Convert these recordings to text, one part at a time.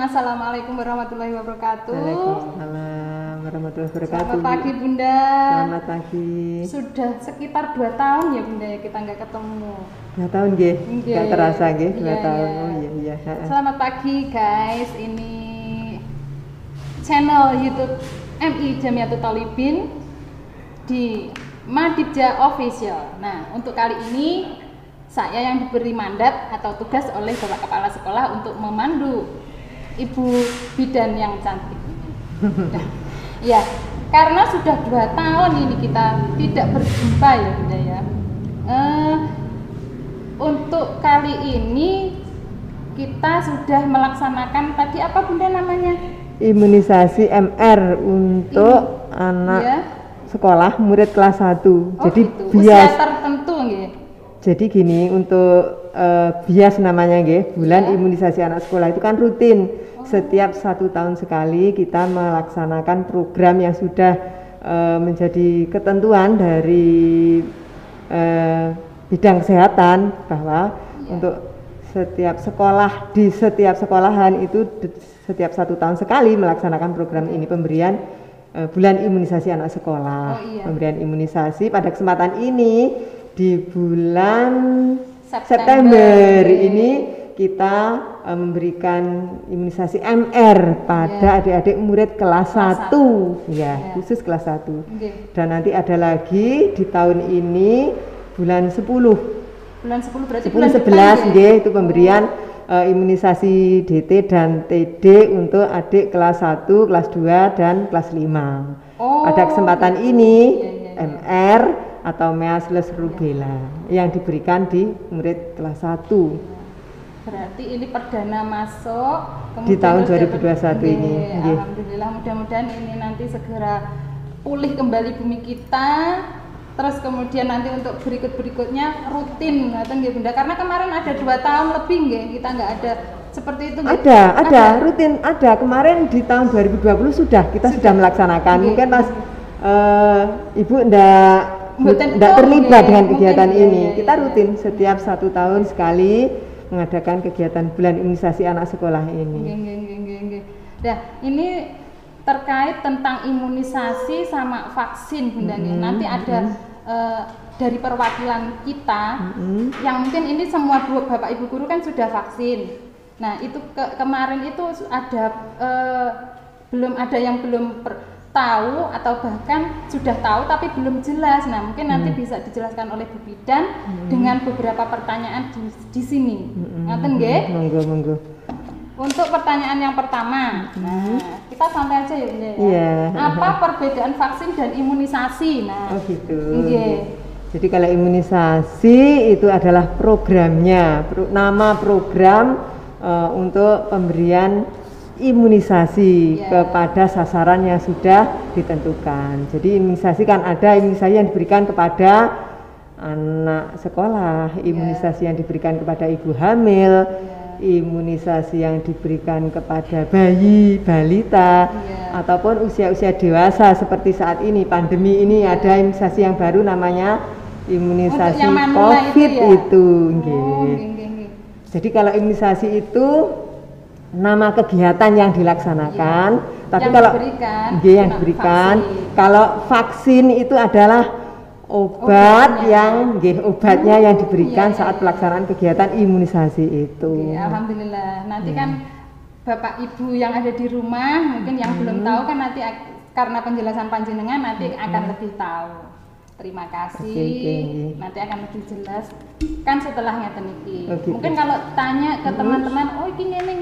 Assalamualaikum warahmatullahi wabarakatuh. Waalaikumsalam warahmatullahi wabarakatuh. Selamat pagi Bunda. Selamat pagi. Sudah sekitar 2 tahun ya Bunda ya kita nggak ketemu. 2 tahun nggih. Nggak terasa nggih 2 tahun. Iya. Oh iya. Selamat pagi guys. Ini channel YouTube MI Jamiatul Thalibin di Madibja Official. Nah, untuk kali ini saya yang diberi mandat atau tugas oleh Bapak Kepala Sekolah untuk memandu Ibu Bidan yang cantik ini. Ya, karena sudah 2 tahun ini kita tidak berjumpa ya Bunda ya. Untuk kali ini kita sudah melaksanakan tadi apa Bunda namanya? Imunisasi MR untuk anak sekolah murid kelas 1. Jadi gitu. Usia tertentu nggih. Jadi gini, untuk bias namanya nggih, bulan imunisasi anak sekolah itu kan rutin. Setiap 1 tahun sekali kita melaksanakan program yang sudah menjadi ketentuan dari bidang kesehatan bahwa untuk setiap sekolah di setiap sekolahan itu setiap 1 tahun sekali melaksanakan program ini, pemberian bulan imunisasi anak sekolah. Pemberian imunisasi pada kesempatan ini di bulan September ini kita memberikan imunisasi MR pada adik-adik murid kelas 1 ya, khusus kelas 1. Dan nanti ada lagi di tahun ini bulan 10 berarti 10-11 nggih, itu pemberian imunisasi DT dan TD untuk adik kelas 1, kelas 2 dan kelas 5. Pada kesempatan ini MR atau measles rubella yang diberikan di murid kelas 1. Berarti ini perdana masuk di tahun 2021 ini. Alhamdulillah, mudah-mudahan ini nanti segera pulih kembali bumi kita. Terus kemudian nanti untuk berikut-berikutnya rutin ngoten nggih Bunda. Karena kemarin ada 2 tahun lebih nggih kita nggak ada seperti itu. Ada rutin ada. Kemarin di tahun 2020 kita sudah melaksanakan. Mungkin pas Ibu tidak terlibat dengan kegiatan ini. Kita rutin setiap 1 tahun sekali mengadakan kegiatan bulan imunisasi anak sekolah ini. Nah, ini terkait tentang imunisasi sama vaksin Bunda. Nanti ada dari perwakilan kita yang mungkin ini semua Bapak Ibu guru kan sudah vaksin. Nah, itu kemarin itu ada belum ada yang belum tahu atau bahkan sudah tahu tapi belum jelas. Nah, mungkin nanti bisa dijelaskan oleh Bu Bidan dengan beberapa pertanyaan di sini. Ngaten nggih? Monggo. Untuk pertanyaan yang pertama, nah, kita santai aja ya Bunda ya. Apa perbedaan vaksin dan imunisasi? Nah, gitu. Jadi kalau imunisasi itu adalah programnya, nama program untuk pemberian imunisasi kepada sasaran yang sudah ditentukan. Jadi imunisasi kan ada imunisasi yang diberikan kepada anak sekolah, imunisasi yang diberikan kepada ibu hamil, imunisasi yang diberikan kepada bayi, balita, ataupun usia-usia dewasa seperti saat ini pandemi ini ada imunisasi yang baru namanya imunisasi COVID itu. Jadi kalau imunisasi itu nama kegiatan yang dilaksanakan, tapi kalau diberikan, kalau vaksin itu adalah obatnya yang diberikan saat pelaksanaan kegiatan imunisasi itu. Alhamdulillah. Nanti kan Bapak Ibu yang ada di rumah mungkin yang belum tahu kan nanti karena penjelasan panjenengan nanti akan lebih tahu. Terima kasih. Nanti akan lebih jelas kan setelah ngeten iki. Mungkin kalau tanya ke teman-teman, oh iki ngene,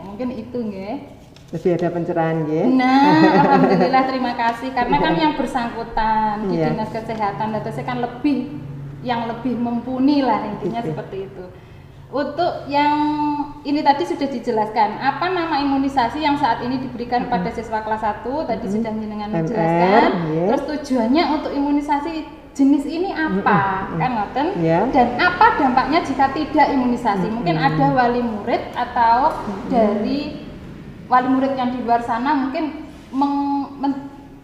mungkin itu nggih. Lebih ada pencerahan nggih. Nah, alhamdulillah terima kasih karena kan yang bersangkutan di Dinas Kesehatan datanya kan yang lebih mumpuni lah intinya seperti itu. Untuk yang ini tadi sudah dijelaskan, apa nama imunisasi yang saat ini diberikan pada siswa kelas 1 tadi sudah dengan menjelaskan. Terus tujuannya untuk imunisasi jenis ini apa? Kan ngoten? Dan apa dampaknya jika tidak imunisasi? Mungkin ada wali murid atau dari wali murid yang di luar sana mungkin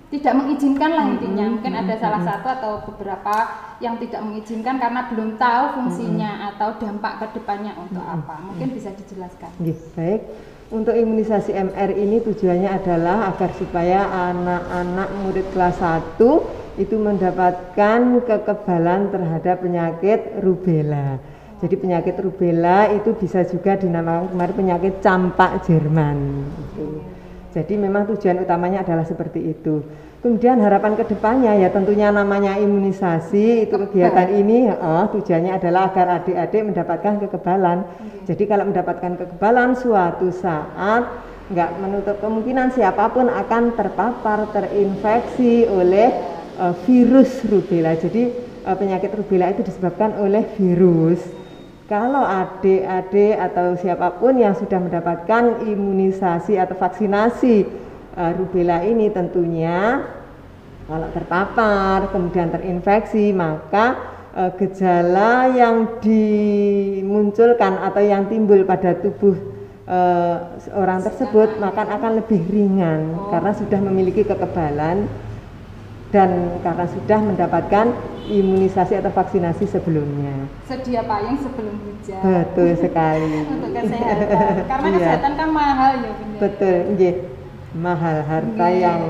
tidak mengizinkan lah intinya. Mungkin ada salah satu atau beberapa yang tidak mengizinkan karena belum tahu fungsinya atau dampak kedepannya untuk apa. Mungkin bisa dijelaskan. Baik. untuk imunisasi MR ini tujuannya adalah agar supaya anak-anak murid kelas 1 itu mendapatkan kekebalan terhadap penyakit rubella. Jadi penyakit rubella itu bisa juga dinamakan kemarin penyakit campak Jerman. Jadi memang tujuan utamanya adalah seperti itu. Kemudian harapan kedepannya ya tentunya namanya imunisasi, itu kegiatan ini tujuannya adalah agar adik-adik mendapatkan kekebalan. Jadi kalau mendapatkan kekebalan suatu saat nggak menutup kemungkinan siapapun akan terpapar, terinfeksi oleh virus rubella. Jadi penyakit rubella itu disebabkan oleh virus. Kalau adik-adik atau siapapun yang sudah mendapatkan imunisasi atau vaksinasi rubella ini tentunya kalau terpapar kemudian terinfeksi maka gejala yang dimunculkan atau yang timbul pada tubuh orang tersebut maka akan lebih ringan karena sudah memiliki kekebalan dan karena sudah mendapatkan imunisasi atau vaksinasi sebelumnya. Sedia payung sebelum hujan. Betul sekali. Untuk kesehatan. Karena kesehatan kan mahal ya Bunda. Betul, nggih. Mahal harta yang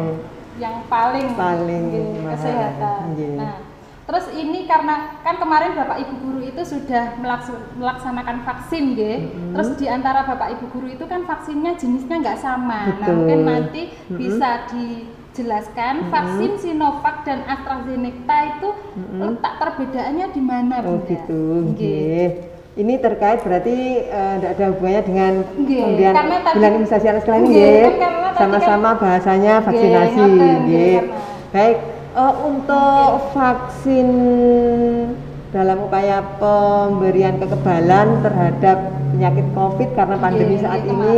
paling mahal. Kesehatan. Nah, terus ini karena kan kemarin Bapak Ibu guru itu sudah melaksanakan vaksin nggih. Terus di antara Bapak Ibu guru itu kan vaksinnya jenisnya nggak sama. Betul. Nah, mungkin nanti bisa dijelaskan vaksin Sinovac dan AstraZeneca itu letak perbedaannya di mana Bunda? Oh gitu. Nggih. Ini terkait berarti tidak ada hubungannya dengan kemudian bulan imunisasi anak sekolah ini nggih. Sama-sama bahasanya vaksinasi nggih. Baik, untuk vaksin dalam upaya pemberian kekebalan terhadap penyakit COVID karena pandemi saat ini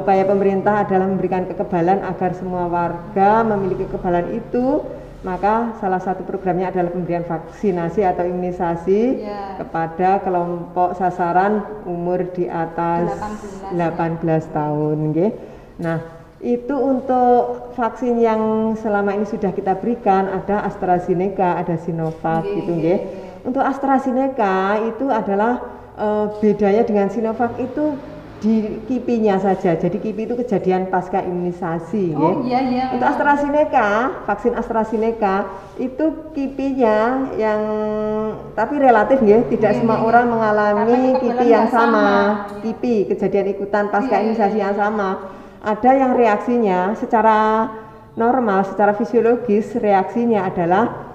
upaya pemerintah adalah memberikan kekebalan agar semua warga memiliki kekebalan itu. Maka salah satu programnya adalah pemberian vaksinasi atau imunisasi kepada kelompok sasaran umur di atas 18 tahun nggih. Nah, itu untuk vaksin yang selama ini sudah kita berikan ada AstraZeneca, ada Sinovac gitu nggih. Untuk AstraZeneca itu adalah bedanya dengan Sinovac itu di kipinya saja. Jadi kipi itu kejadian pasca imunisasi. Iya. Untuk AstraZeneca, vaksin AstraZeneca itu kipinya yang tapi relatif ya, tidak semua orang mengalami kipi yang sama. Kipi kejadian ikutan pasca imunisasi yang sama. Ada yang reaksinya secara normal, secara fisiologis reaksinya adalah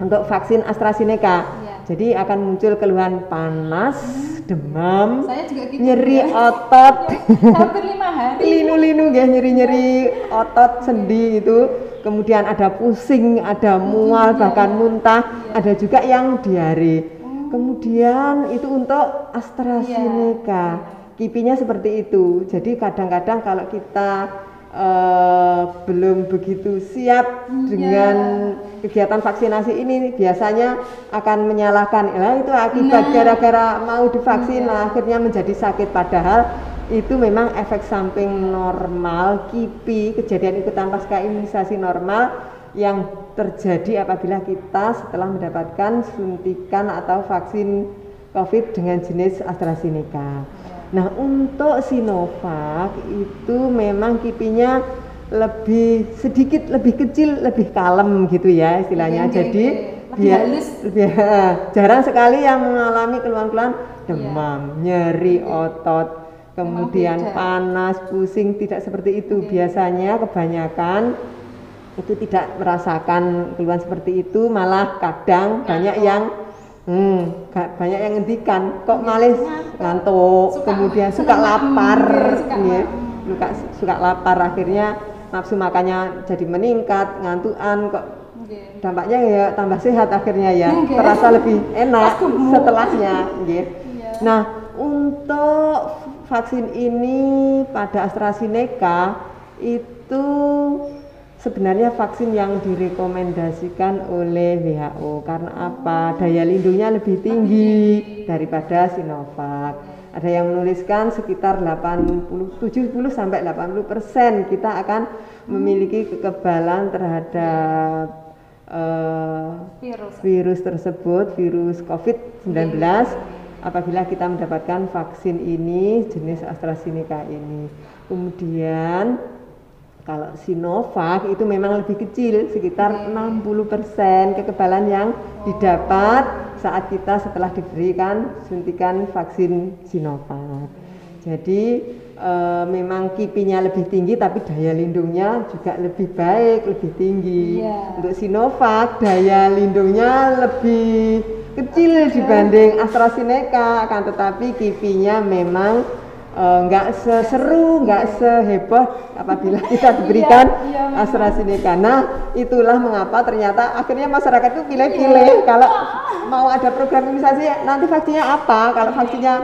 untuk vaksin AstraZeneca. Jadi akan muncul keluhan panas, demam, nyeri otot, hampir 5 hari. Linu-linu ya, nyeri-nyeri otot sendi itu. Kemudian ada pusing, ada mual, bahkan muntah, ada juga yang diare. Kemudian itu untuk AstraZeneca. Kipinya seperti itu. Jadi kadang-kadang kalau kita belum begitu siap dengan kegiatan vaksinasi ini biasanya akan menyalahkan itu akibat gara-gara mau divaksin akhirnya menjadi sakit, padahal itu memang efek samping normal kipi, kejadian ikutan pasca imunisasi normal yang terjadi apabila kita setelah mendapatkan suntikan atau vaksin COVID dengan jenis AstraZeneca. Nah, untuk Sinovac itu memang kipinya sedikit lebih kecil, lebih kalem gitu ya istilahnya. Jadi jarang sekali yang mengalami keluhan-keluhan demam, nyeri otot, kemudian panas, pusing, tidak seperti itu. Biasanya kebanyakan itu tidak merasakan keluhan seperti itu, malah kadang banyak yang ngendikan kok malah ngantuk, kemudian suka lapar, suka lapar, akhirnya nafsu makannya jadi meningkat, ngantuan kok. Dampaknya ya tambah sehat akhirnya ya, terasa lebih enak setelahnya. Nah, untuk vaksin ini pada AstraZeneca itu sebenarnya vaksin yang direkomendasikan oleh WHO karena apa? Daya lindungnya lebih tinggi daripada Sinovac. Ada yang menuliskan sekitar 70 sampai 80% kita akan memiliki kekebalan terhadap virus tersebut, virus COVID-19 apabila kita mendapatkan vaksin ini jenis AstraZeneca ini. Kemudian kalau Sinovac itu memang lebih kecil, sekitar 60% kekebalan yang didapat saat kita setelah diberikan suntikan vaksin Sinovac. Jadi memang kipinya lebih tinggi tapi daya lindungnya juga lebih baik, lebih tinggi. Untuk Sinovac daya lindungnya lebih kecil dibanding AstraZeneca, akan tetapi kipinya memang nggak seseru, nggak seheboh apabila kita diberikan AstraZeneca. Nah, itulah mengapa ternyata akhirnya masyarakat itu pilih-pilih kalau mau ada program imunisasi nanti vaksinnya apa. Kalau vaksinnya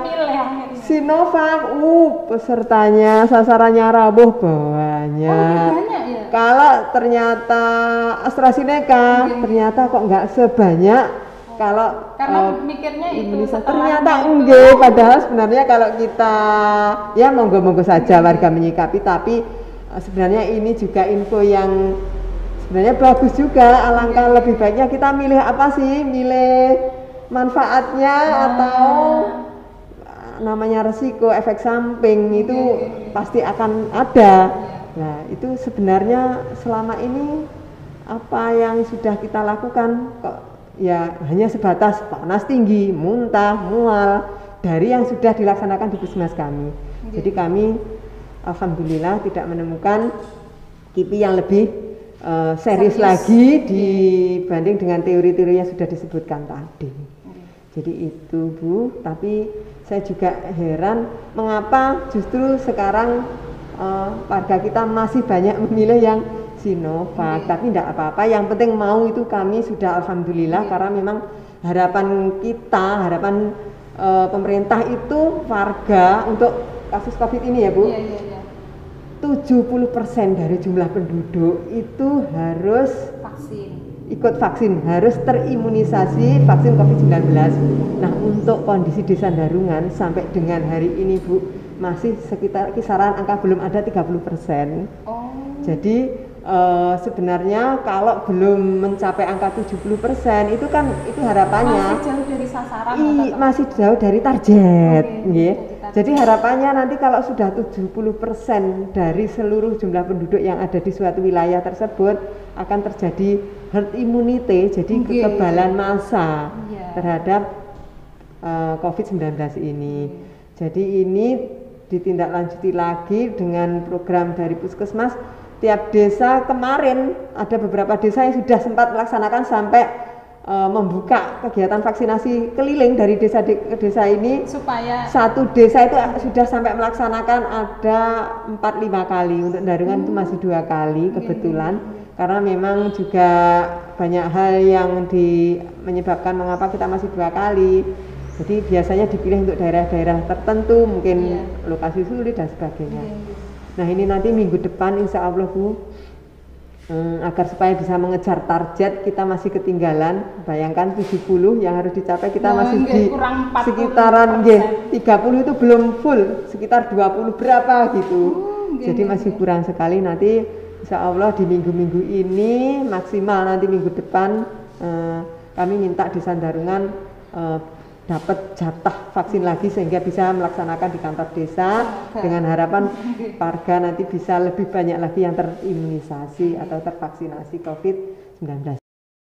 Sinovac, pesertanya sasarannya rabuh banyak. Kalau ternyata AstraZeneca, ternyata kok nggak sebanyak. Kalau karena mikirnya itu ternyata enggak, padahal sebenarnya kalau kita ya monggo-monggo saja warga menyikapi, tapi sebenarnya ini juga info yang sebenarnya bagus juga. Alangkah lebih baiknya kita milih apa sih, milih manfaatnya atau namanya resiko efek samping itu pasti akan ada. Nah itu sebenarnya selama ini apa yang sudah kita lakukan kok ya hanya sebatas panas tinggi, muntah, mual dari yang sudah dilaksanakan di puskesmas kami. Jadi kami alhamdulillah tidak menemukan KIPI yang lebih serius lagi dibanding dengan teori-teori yang sudah disebutkan tadi. Jadi itu Bu, tapi saya juga heran mengapa justru sekarang warga kita masih banyak memilih yang Sinovac, tapi tidak apa-apa, yang penting mau itu kami sudah alhamdulillah karena memang harapan kita, harapan pemerintah itu warga untuk kasus COVID ini ya Bu, 70% dari jumlah penduduk itu harus ikut vaksin, harus terimunisasi vaksin COVID-19. Nah untuk kondisi Desa Darungan sampai dengan hari ini Bu, masih sekitar kisaran angka belum ada 30%. Jadi sebenarnya kalau belum mencapai angka 70% itu kan itu harapannya masih jauh dari sasaran, masih jauh dari target. Jadi harapannya nanti kalau sudah 70% dari seluruh jumlah penduduk yang ada di suatu wilayah tersebut akan terjadi herd immunity, jadi kekebalan massa terhadap COVID-19 ini. Jadi ini ditindaklanjuti lagi dengan program dari puskesmas. Tiap desa kemarin ada beberapa desa yang sudah sempat melaksanakan sampai membuka kegiatan vaksinasi keliling dari desa ke desa ini, supaya satu desa itu sudah sampai melaksanakan ada 4-5 kali. Untuk Darungan itu masih 2 kali kebetulan, karena memang juga banyak hal yang menyebabkan mengapa kita masih 2 kali. Jadi biasanya dipilih untuk daerah-daerah tertentu, mungkin lokasi sulit dan sebagainya. Nah ini nanti minggu depan insya Allah Bu, agar supaya bisa mengejar target, kita masih ketinggalan. Bayangkan 70 yang harus dicapai, kita masih di sekitaran 30 itu belum full, sekitar 20 berapa gitu. Jadi masih kurang sekali. Nanti insya Allah di minggu-minggu ini maksimal nanti minggu depan kami minta Desa Darungan dapat jatah vaksin lagi sehingga bisa melaksanakan di kantor desa dengan harapan warga nanti bisa lebih banyak lagi yang terimunisasi atau tervaksinasi COVID-19.